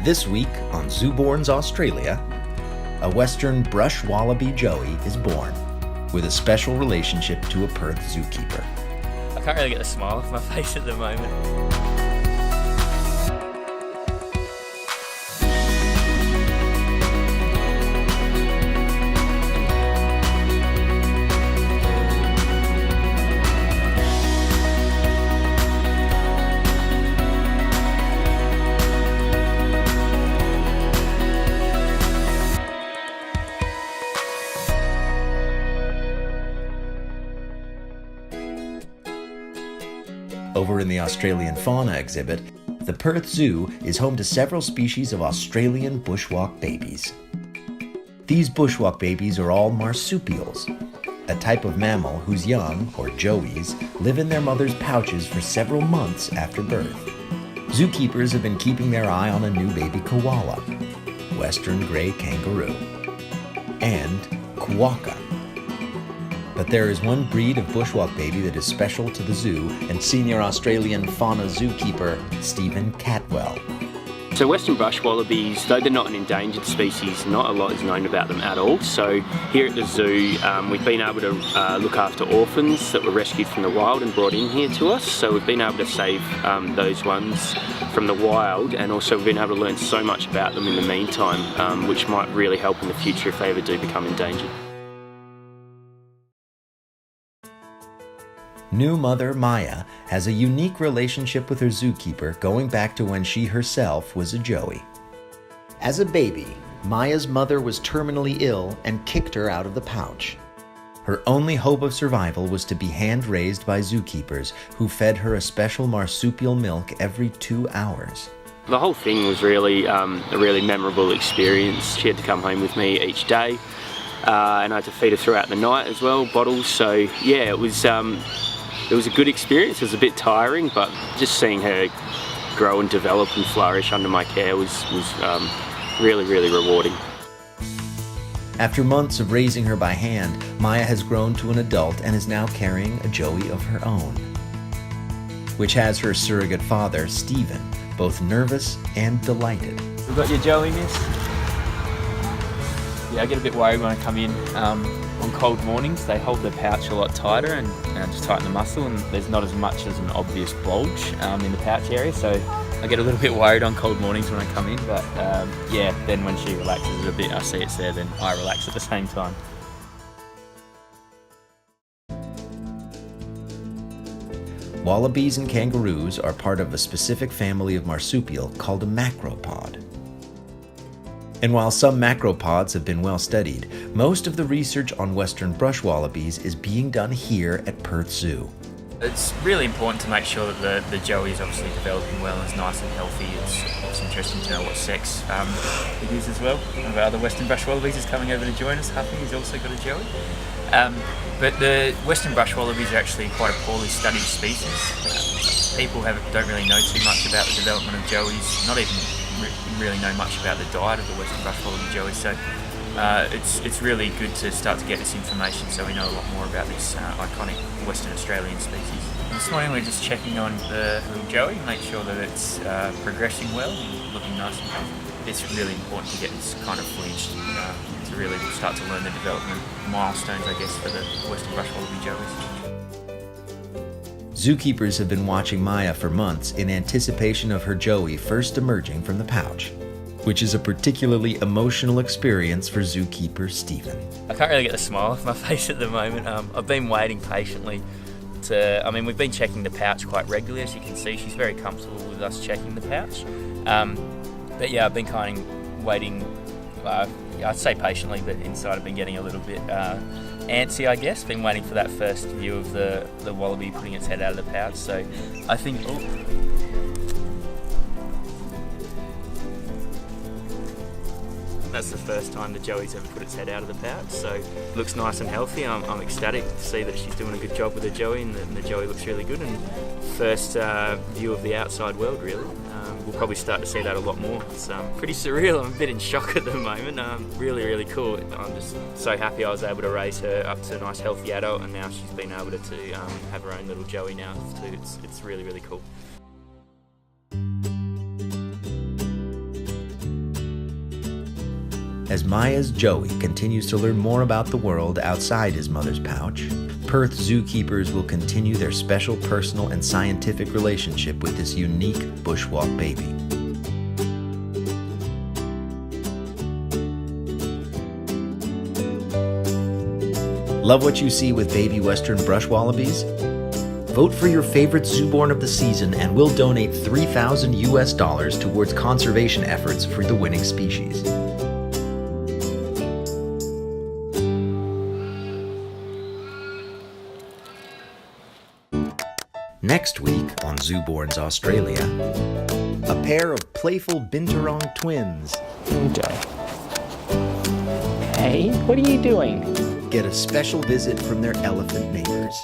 This week on ZooBorns Australia, a western brush wallaby joey is born with a special relationship to a Perth zookeeper. I can't really get a smile off my face at the moment. Over in the Australian Fauna exhibit, the Perth Zoo is home to several species of Australian bushwalk babies. These bushwalk babies are all marsupials, a type of mammal whose young, or joeys, live in their mother's pouches for several months after birth. Zookeepers have been keeping their eye on a new baby koala, western grey kangaroo, and quokka. But there is one breed of bushwalk baby that is special to the zoo and senior Australian fauna zookeeper Stephen Catwell. So western brush wallabies, though they're not an endangered species, not a lot is known about them at all. So here at the zoo, we've been able to look after orphans that were rescued from the wild and brought in here to us. So we've been able to save those ones from the wild, and also we've been able to learn so much about them in the meantime, which might really help in the future if they ever do become endangered. New mother Maya has a unique relationship with her zookeeper going back to when she herself was a joey. As a baby, Maya's mother was terminally ill and kicked her out of the pouch. Her only hope of survival was to be hand-raised by zookeepers who fed her a special marsupial milk every 2 hours. The whole thing was really a really memorable experience. She had to come home with me each day, and I had to feed her throughout the night as well, bottles. So yeah, it was a good experience. It was a bit tiring, but just seeing her grow and develop and flourish under my care was really, really rewarding. After months of raising her by hand, Maya has grown to an adult and is now carrying a joey of her own, which has her surrogate father, Stephen, both nervous and delighted. We've got your joey, miss. Yeah, I get a bit worried when I come in. On cold mornings, they hold the pouch a lot tighter and just tighten the muscle, and there's not as much as an obvious bulge in the pouch area, so I get a little bit worried on cold mornings when I come in, but yeah, then when she relaxes a bit, I see it's there, then I relax at the same time. Wallabies and kangaroos are part of a specific family of marsupial called a macropod. And while some macropods have been well studied, most of the research on western brush wallabies is being done here at Perth Zoo. It's really important to make sure that the joey is obviously developing well and is nice and healthy. It's interesting to know what sex it is as well. One of our other western brush wallabies is coming over to join us. Huffy has also got a joey. But the western brush wallabies are actually quite a poorly studied species. People don't really know too much about the development of joeys, not even really know much about the diet of the western brush wallaby joey, so it's really good to start to get this information so we know a lot more about this iconic Western Australian species. This morning we're just checking on the little joey, make sure that it's progressing well and looking nice and healthy. It's really important to get this kind of footage to really start to learn the development milestones, I guess, for the western brush wallaby joeys. Zookeepers have been watching Maya for months in anticipation of her joey first emerging from the pouch, which is a particularly emotional experience for zookeeper Stephen. I can't really get a smile off my face at the moment. I've been waiting patiently we've been checking the pouch quite regularly, as you can see. She's very comfortable with us checking the pouch. But yeah, I've been kind of waiting, I'd say patiently, but inside I've been getting a little bit antsy, I guess. Been waiting for that first view of the wallaby putting its head out of the pouch. So I think, that's the first time the joey's ever put its head out of the pouch, so it looks nice and healthy. I'm ecstatic to see that she's doing a good job with the joey, and the joey looks really good, and first view of the outside world, really. We'll probably start to see that a lot more. It's pretty surreal. I'm a bit in shock at the moment. Really, really cool. I'm just so happy I was able to raise her up to a nice healthy adult, and now she's been able to have her own little joey now too. It's really, really cool. As Maya's Joey continues to learn more about the world outside his mother's pouch, Perth zookeepers will continue their special personal and scientific relationship with this unique bushwalk baby. Love what you see with baby western brush wallabies? Vote for your favorite ZooBorn of the season and we'll donate $3,000 towards conservation efforts for the winning species. Next week on ZooBorns Australia, a pair of playful binturong twins Hey, what are you doing? get a special visit from their elephant neighbors.